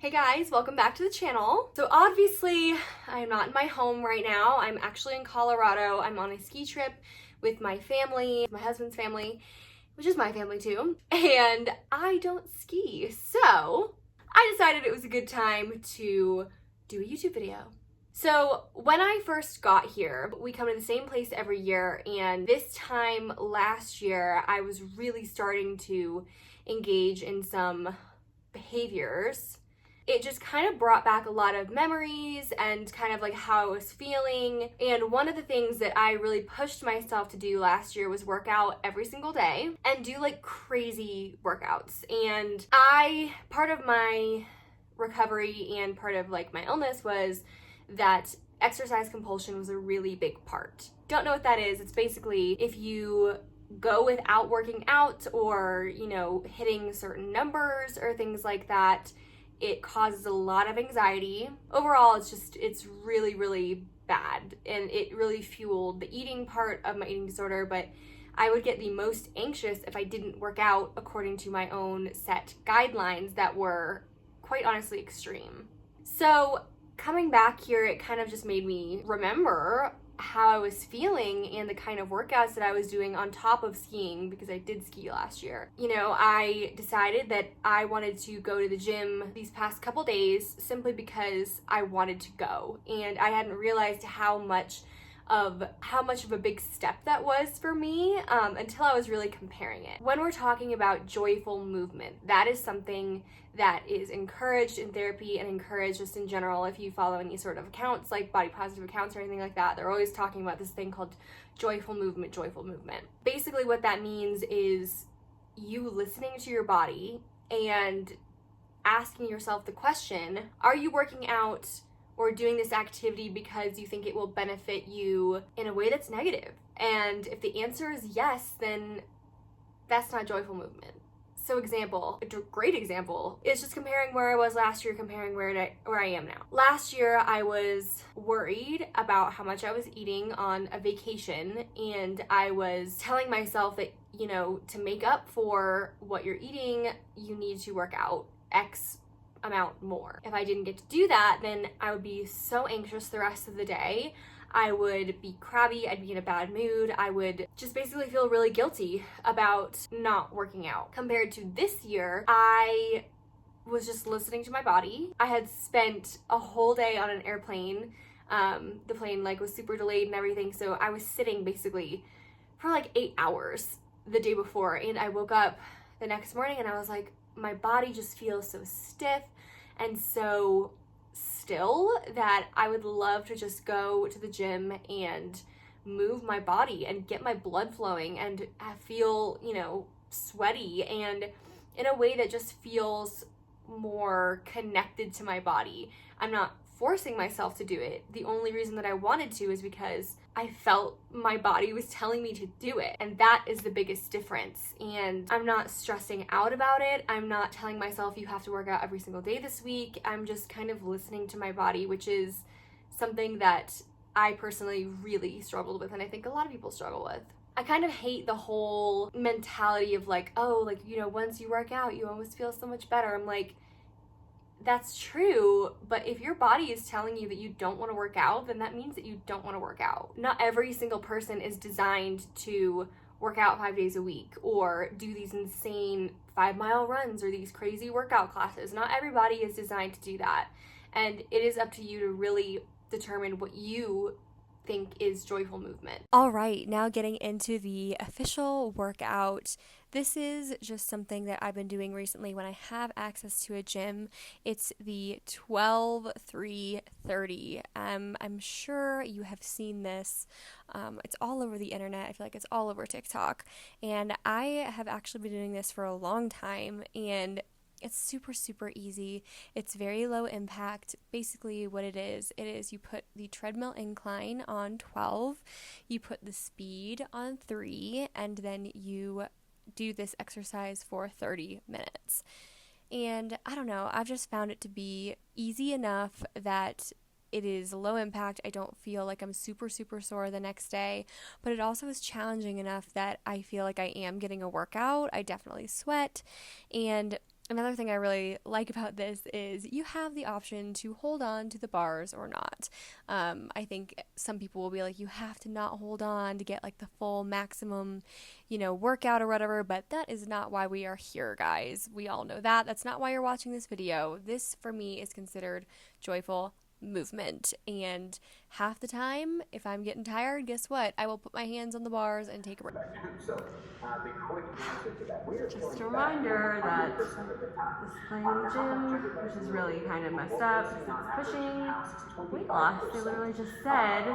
Hey guys, welcome back to the channel. So obviously, I'm not in my home right now. I'm actually in Colorado. I'm on a ski trip with my family, my husband's family, which is my family too, and I don't ski. So I decided it was a good time to do a YouTube video. So when I first got here, we come to the same place every year, and this time last year, I was really starting to engage in some behaviors. It just kind of brought back a lot of memories and kind of like how I was feeling. And one of the things that I really pushed myself to do last year was work out every single day and do like crazy workouts. And part of my recovery and part of like my illness was that exercise compulsion was a really big part. Don't know what that is. It's basically if you go without working out or, hitting certain numbers or things like that, it causes a lot of anxiety. Overall, it's really, really bad. And it really fueled the eating part of my eating disorder, but I would get the most anxious if I didn't work out according to my own set guidelines that were quite honestly extreme. So coming back here, it kind of just made me remember how I was feeling and the kind of workouts that I was doing on top of skiing, because I did ski last year. I decided that I wanted to go to the gym these past couple days simply because I wanted to go, and I hadn't realized how much of a big step that was for me until I was really comparing it. When we're talking about joyful movement, that is something that is encouraged in therapy and encouraged just in general. If you follow any sort of accounts, like body positive accounts or anything like that, they're always talking about this thing called joyful movement, joyful movement. Basically what that means is you listening to your body and asking yourself the question, are you working out or doing this activity because you think it will benefit you in a way that's negative? And if the answer is yes, then that's not joyful movement. So a great example is just comparing where I was last year, comparing where I am now. Last year, I was worried about how much I was eating on a vacation, and I was telling myself that, to make up for what you're eating, you need to work out X amount more. If I didn't get to do that, then I would be so anxious the rest of the day. I would be crabby, I'd be in a bad mood, I would just basically feel really guilty about not working out. Compared to this year, I was just listening to my body. I had spent a whole day on an airplane. The plane was super delayed and everything, so I was sitting basically for 8 hours the day before, and I woke up the next morning and I was like, my body just feels so stiff and so still that I would love to just go to the gym and move my body and get my blood flowing and feel, sweaty and in a way that just feels more connected to my body. I'm not forcing myself to do it. The only reason that I wanted to is because I felt my body was telling me to do it. And that is the biggest difference. And I'm not stressing out about it. I'm not telling myself you have to work out every single day this week. I'm just kind of listening to my body, which is something that I personally really struggled with, and I think a lot of people struggle with. I kind of hate the whole mentality of once you work out, you always feel so much better. I'm like, that's true, but if your body is telling you that you don't want to work out, then that means that you don't want to work out. Not every single person is designed to work out 5 days a week or do these insane 5-mile runs or these crazy workout classes. Not everybody is designed to do that. And it is up to you to really determine what you think is joyful movement. All right, now getting into the official workout. This is just something that I've been doing recently when I have access to a gym. It's the 12-3-30. I'm sure you have seen this. It's all over the internet. I feel like it's all over TikTok. And I have actually been doing this for a long time, and it's super, super easy. It's very low impact. Basically what it is you put the treadmill incline on 12, you put the speed on 3, and then you do this exercise for 30 minutes. And I don't know, I've just found it to be easy enough that it is low impact. I don't feel like I'm super, super sore the next day, but it also is challenging enough that I feel like I am getting a workout. I definitely sweat, and Another thing I really like about this is you have the option to hold on to the bars or not. I think some people will be like, you have to not hold on to get like the full maximum, workout or whatever, but that is not why we are here, guys. We all know that. That's not why you're watching this video. This, for me, is considered joyful movement. And half the time, if I'm getting tired, guess what? I will put my hands on the bars and take a break. So the quick answer to that, we are Just feeling a better reminder that 100% of the time. this is playing in the gym, which is really kind of messed up because it's pushing weight loss. They literally just said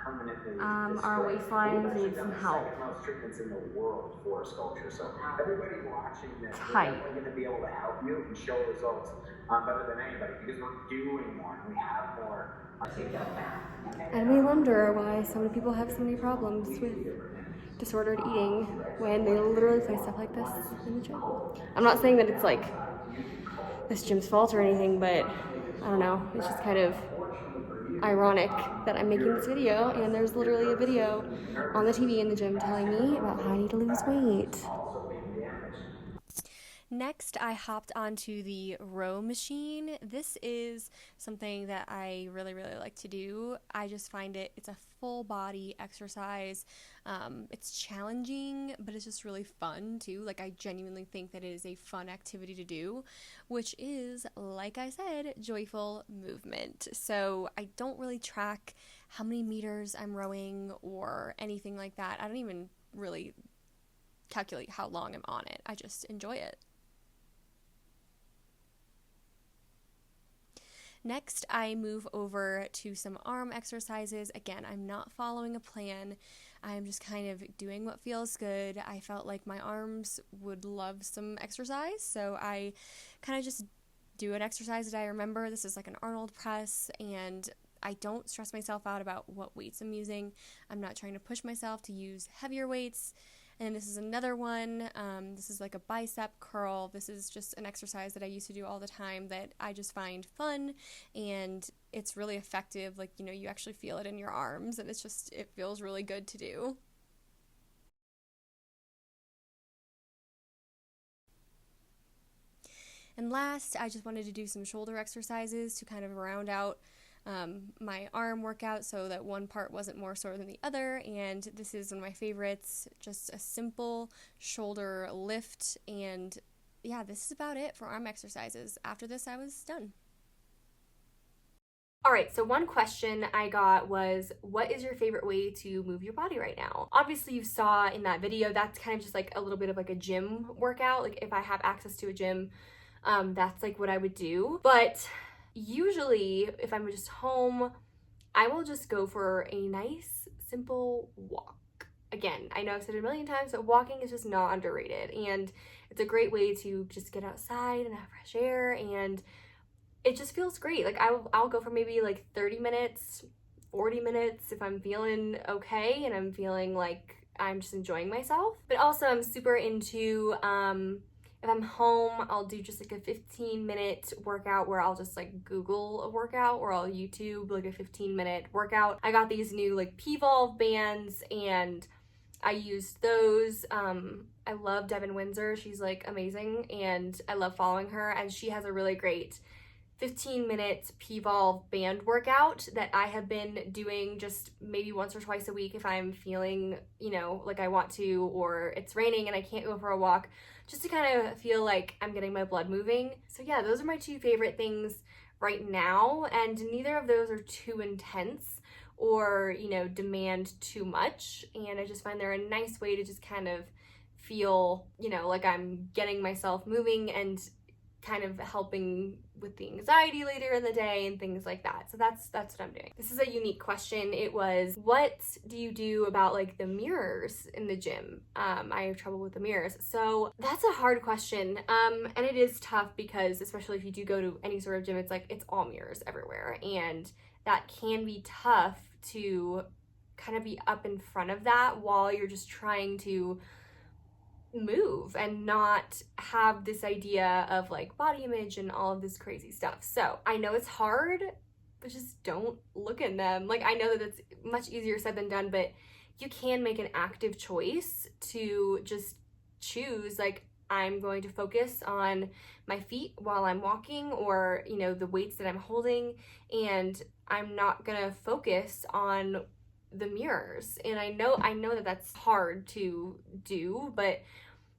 our waistlines need some help. Most treatments in the world for sculpture. So everybody watching this, Tight. we're going to be able to help you and show results better than anybody because we're doing more and we have more. And we wonder why so many people have so many problems with disordered eating when they literally play stuff like this in the gym. I'm not saying that it's like this gym's fault or anything, but I don't know, it's just kind of ironic that I'm making this video and there's literally a video on the TV in the gym telling me about how I need to lose weight. Next, I hopped onto the row machine. This is something that I really, really like to do. I just find it's a full body exercise. It's challenging, but it's just really fun too. Like, I genuinely think that it is a fun activity to do, which is, like I said, joyful movement. So I don't really track how many meters I'm rowing or anything like that. I don't even really calculate how long I'm on it. I just enjoy it. Next, I move over to some arm exercises. Again, I'm not following a plan. I'm just kind of doing what feels good. I felt like my arms would love some exercise, so I kind of just do an exercise that I remember. This is like an Arnold press, and I don't stress myself out about what weights I'm using. I'm not trying to push myself to use heavier weights. And this is another one. This is like a bicep curl. This is just an exercise that I used to do all the time that I just find fun, and it's really effective. Like, you actually feel it in your arms, and it feels really good to do. And last, I just wanted to do some shoulder exercises to kind of round out my arm workout so that one part wasn't more sore than the other. And this is one of my favorites, just a simple shoulder lift. And yeah, this is about it for arm exercises. After this, I was done. All right, so one question I got was, what is your favorite way to move your body right now? Obviously, you saw in that video, that's kind of just like a little bit of like a gym workout. Like, if I have access to a gym, that's like what I would do. But usually, if I'm just home, I will just go for a nice, simple walk. Again, I know I've said it a million times, but walking is just not underrated. And it's a great way to just get outside and have fresh air, and it just feels great. Like, I'll go for maybe like 30 minutes, 40 minutes if I'm feeling okay and I'm feeling like I'm just enjoying myself. But also, I'm super into, if I'm home, I'll do just like a 15-minute workout where I'll just like Google a workout, or I'll YouTube like a 15-minute workout. I got these new like P-Volve bands and I used those. I love Devin Windsor. She's like amazing and I love following her, and she has a really great 15-minute P-Volve band workout that I have been doing just maybe once or twice a week if I'm feeling, like I want to, or it's raining and I can't go for a walk, just to kind of feel like I'm getting my blood moving. So yeah, those are my two favorite things right now, and neither of those are too intense or, demand too much. And I just find they're a nice way to just kind of feel, like I'm getting myself moving and kind of helping with the anxiety later in the day and things like that. So that's what I'm doing. This is a unique question. It was, what do you do about like the mirrors in the gym? I have trouble with the mirrors. So that's a hard question. And it is tough because, especially if you do go to any sort of gym, it's like, it's all mirrors everywhere. And that can be tough to kind of be up in front of that while you're just trying to move and not have this idea of like body image and all of this crazy stuff. So I know it's hard, but just don't look in them. Like, I know that it's much easier said than done, but you can make an active choice to just choose like, I'm going to focus on my feet while I'm walking, or, you know, the weights that I'm holding, and I'm not gonna focus on the mirrors. And I know that that's hard to do, but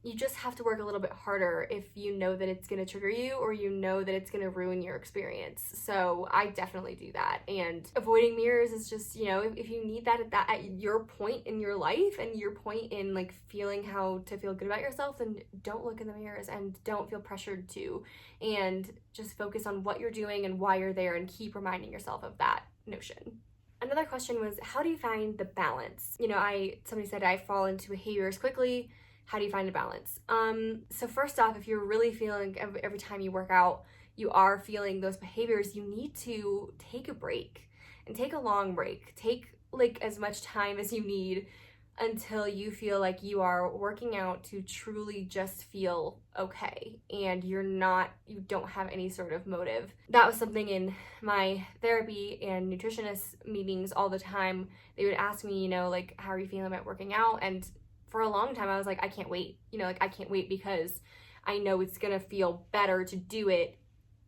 you just have to work a little bit harder if you know that it's going to trigger you, or you know that it's going to ruin your experience. So I definitely do that. And avoiding mirrors is just, you know, if you need that at your point in your life and your point in like feeling how to feel good about yourself, then don't look in the mirrors and don't feel pressured to, and just focus on what you're doing and why you're there, and keep reminding yourself of that notion. Another question was, how do you find the balance? You know, somebody said I fall into behaviors quickly. How do you find a balance? So first off, if you're really feeling every time you work out, you are feeling those behaviors, you need to take a break, and take a long break. Take like as much time as you need until you feel like you are working out to truly just feel okay, and you don't have any sort of motive. That was something in my therapy and nutritionist meetings all the time. They would ask me, you know, like, how are you feeling about working out? And for a long time I was like, I can't wait, you know, like I can't wait because I know it's gonna feel better to do it.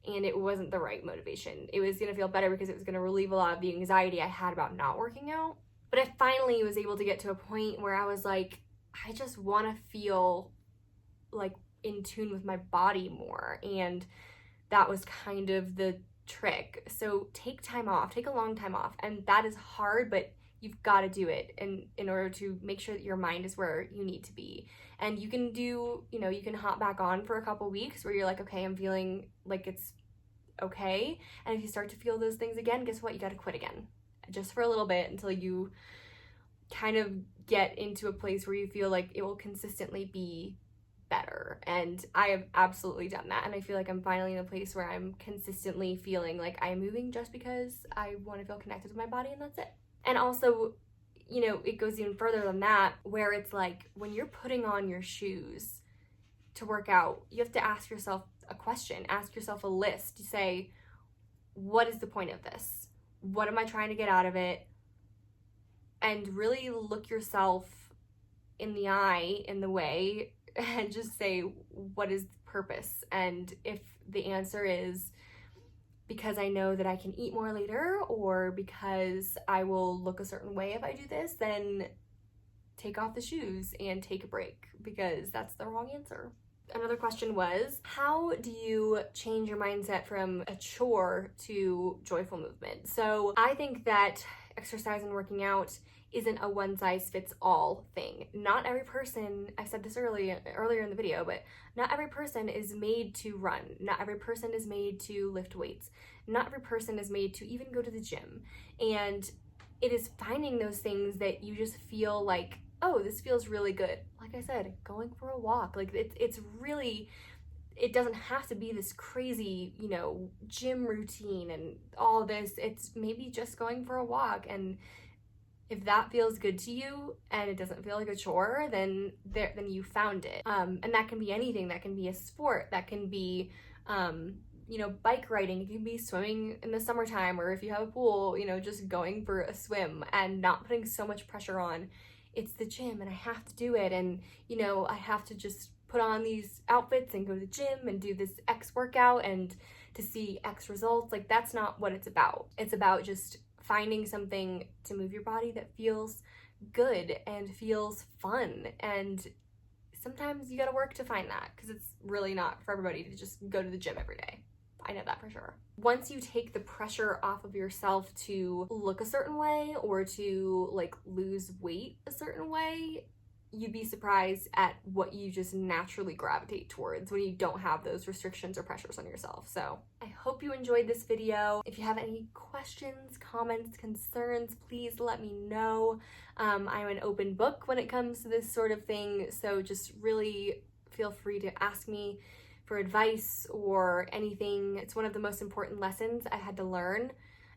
And it wasn't the right motivation. It was gonna feel better because it was gonna relieve a lot of the anxiety I had about not working out. But I finally was able to get to a point where I was like, I just wanna feel like in tune with my body more. And that was kind of the trick. So take time off, take a long time off. And that is hard, but you've got to do it in order to make sure that your mind is where you need to be. And you can do, you know, you can hop back on for a couple weeks where you're like, okay, I'm feeling like it's okay. And if you start to feel those things again, guess what? You got to quit again, just for a little bit, until you kind of get into a place where you feel like it will consistently be better. And I have absolutely done that, and I feel like I'm finally in a place where I'm consistently feeling like I'm moving just because I want to feel connected with my body, and that's it. And also, you know, it goes even further than that, where it's like when you're putting on your shoes to work out, you have to ask yourself a question, ask yourself a list to say, what is the point of this? What am I trying to get out of it? And really look yourself in the eye, in the way, and just say, what is the purpose? And if the answer is because I know that I can eat more later, or because I will look a certain way if I do this, then take off the shoes and take a break, because that's the wrong answer. Another question was, how do you change your mindset from a chore to joyful movement? So I think that exercise and working out isn't a one-size-fits-all thing. Not every person, I said this earlier in the video, but not every person is made to run. Not every person is made to lift weights. Not every person is made to even go to the gym. And it is finding those things that you just feel like, oh, this feels really good. Like I said, going for a walk. Like it's really, it doesn't have to be this crazy, you know, gym routine and all this. It's maybe just going for a walk, and if that feels good to you and it doesn't feel like a chore, then you found it. And that can be anything. That can be a sport. That can be, you know, bike riding. It can be swimming in the summertime, or if you have a pool, you know, just going for a swim and not putting so much pressure on, it's the gym and I have to do it. And, you know, I have to just put on these outfits and go to the gym and do this X workout and to see X results. Like, that's not what it's about. It's about just finding something to move your body that feels good and feels fun. And sometimes you gotta work to find that, because it's really not for everybody to just go to the gym every day. I know that for sure. Once you take the pressure off of yourself to look a certain way, or to like lose weight a certain way, you'd be surprised at what you just naturally gravitate towards when you don't have those restrictions or pressures on yourself. So I hope you enjoyed this video. If you have any questions, comments, concerns, please let me know. I'm an open book when it comes to this sort of thing, so just really feel free to ask me for advice or anything. It's one of the most important lessons I had to learn,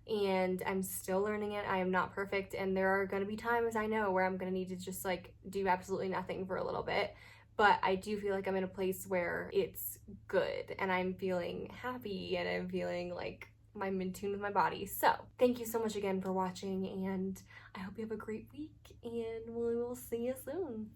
and I'm still learning it. I am not perfect, and there are going to be times, I know, where I'm going to need to just like do absolutely nothing for a little bit, but I do feel like I'm in a place where it's good and I'm feeling happy and I'm feeling like I'm in tune with my body. So thank you so much again for watching, and I hope you have a great week, and we will see you soon.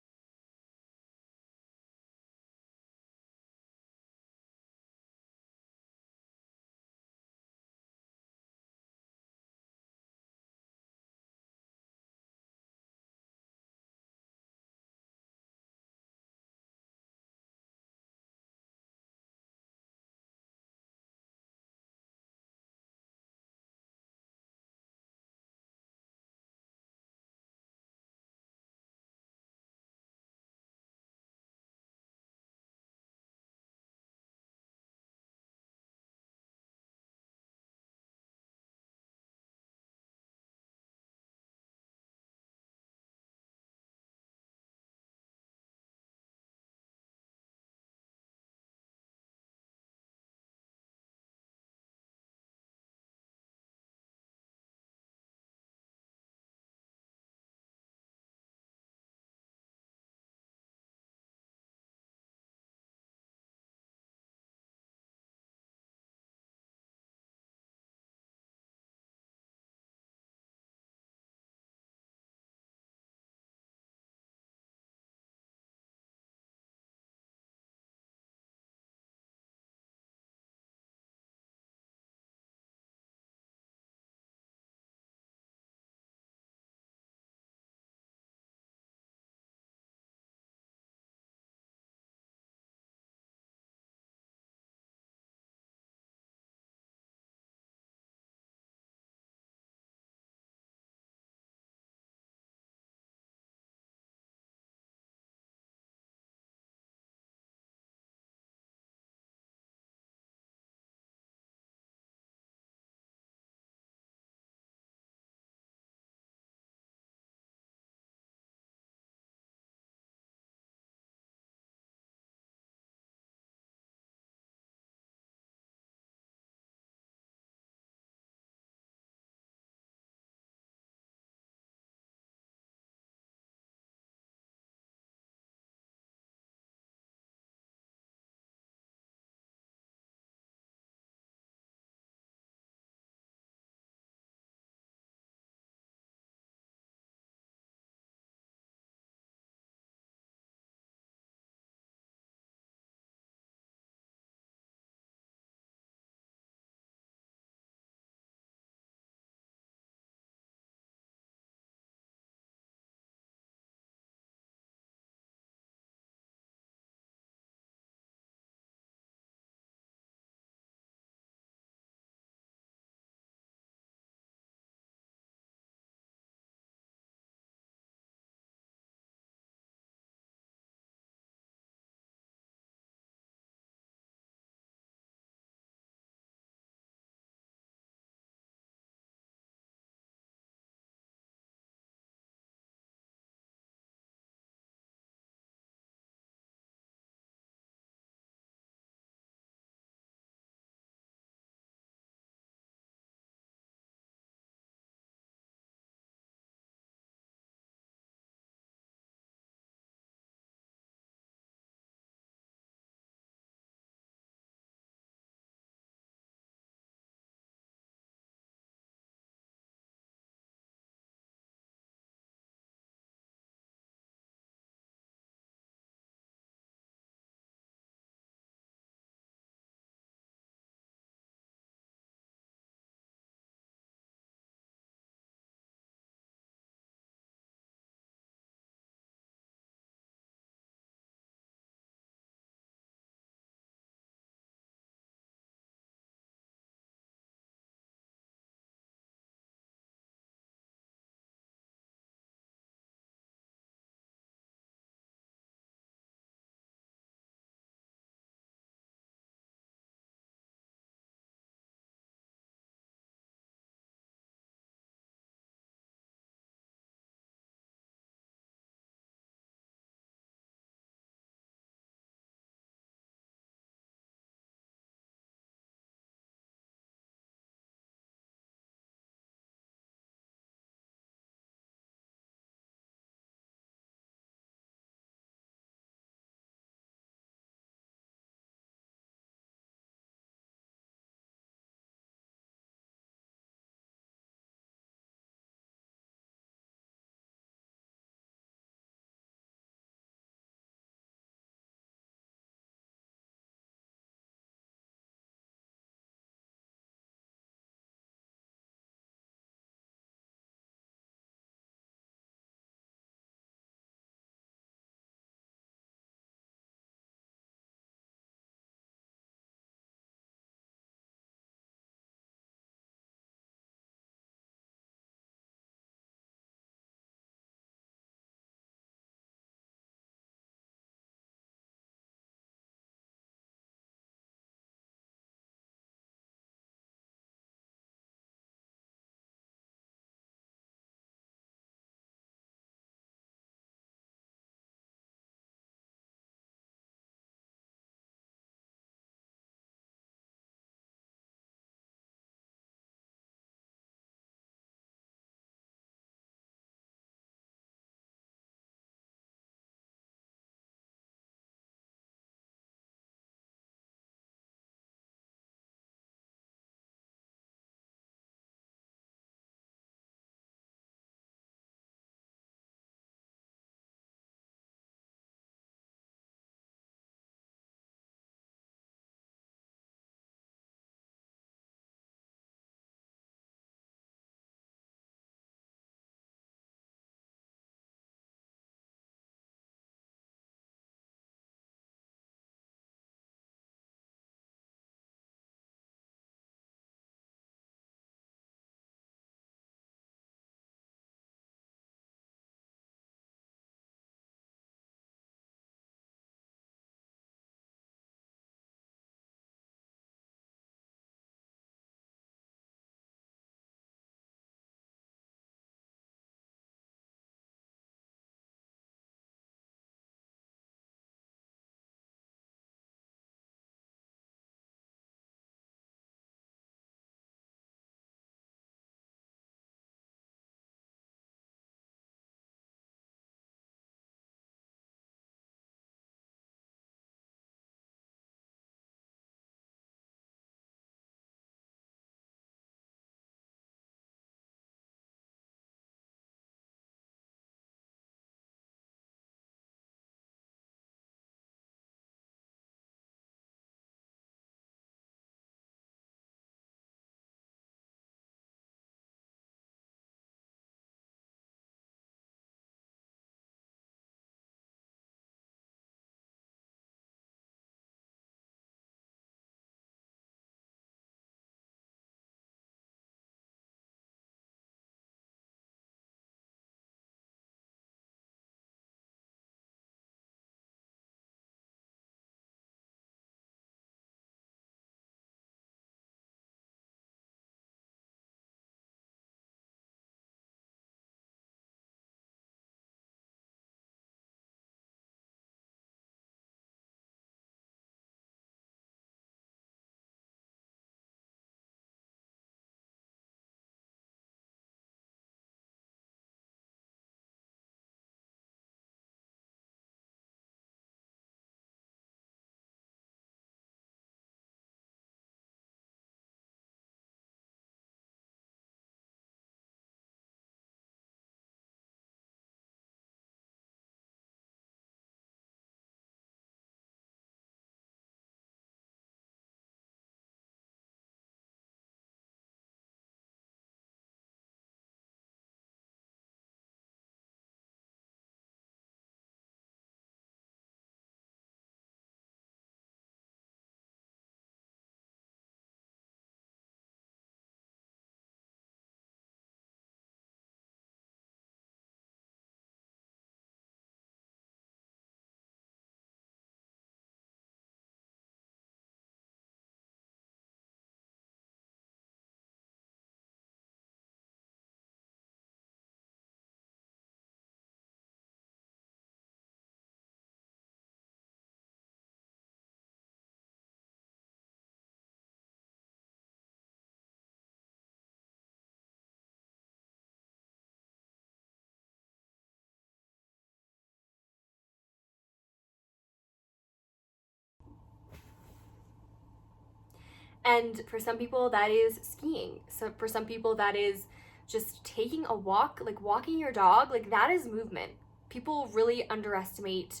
And for some people, that is skiing. So for some people, that is just taking a walk, like walking your dog, like that is movement. People really underestimate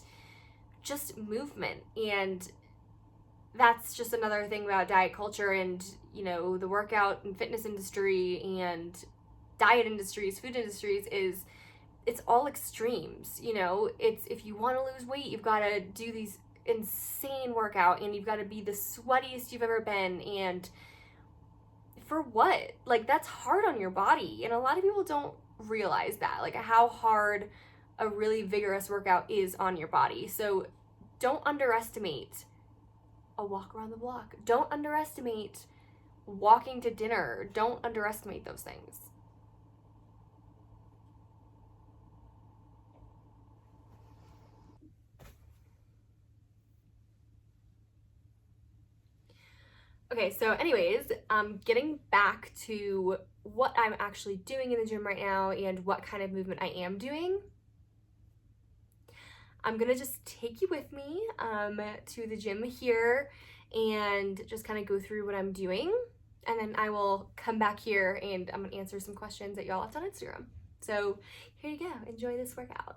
just movement, and that's just another thing about diet culture and, you know, the workout and fitness industry and diet industries, food industries, is it's all extremes. You know, it's, if you want to lose weight, you've got to do these insane workout and you've got to be the sweatiest you've ever been, and for what? Like, that's hard on your body, and a lot of people don't realize that, like how hard a really vigorous workout is on your body. So don't underestimate a walk around the block. Don't underestimate walking to dinner. Don't underestimate those things. Okay, so anyways, getting back to what I'm actually doing in the gym right now and what kind of movement I am doing. I'm gonna just take you with me to the gym here and just kind of go through what I'm doing. And then I will come back here and I'm gonna answer some questions that y'all left on Instagram. So here you go, enjoy this workout.